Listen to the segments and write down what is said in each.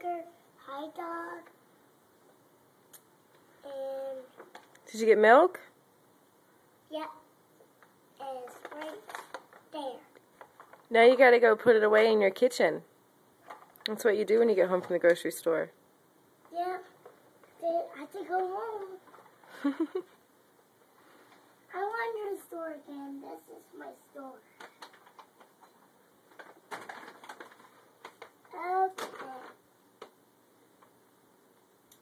hamburger, hot dog, and Did you get milk? yep, and it's right there. Now you gotta go put it away in your kitchen. That's what you do when you get home from the grocery store. Yep, then I have to go home. I want the store again. This is my store. Okay.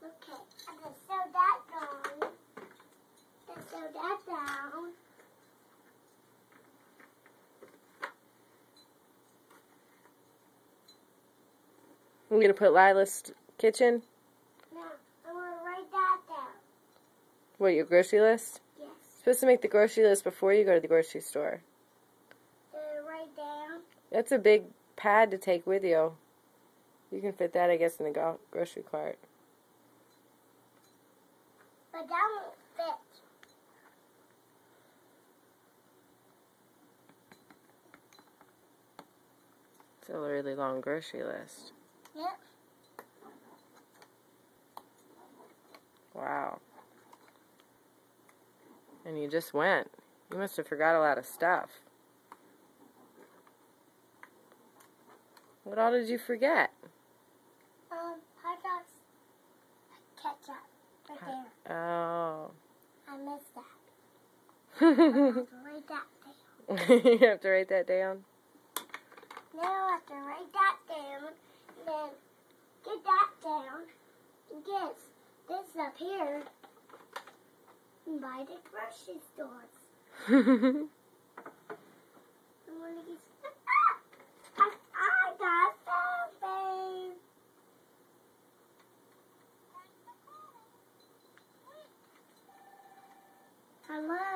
Okay, I'm gonna sew that down. Gonna sew that down. I'm gonna put Lila's kitchen. Now, I'm gonna write that down. What, your grocery list? Yes. You're supposed to make the grocery list before you go to the grocery store. Write down. That's a big pad to take with you. You can fit that, I guess, in the grocery cart. But that won't fit. It's a really long grocery list. Yep. Wow. And you just went. You must have forgot a lot of stuff. What all did you forget? Hot dogs, ketchup, right there. Oh. I missed that. I have to write that down. You have to write that down? Now I have to write that down, and then get that down, and get this up here, and buy the grocery stores. I want to get. I got something. Hello.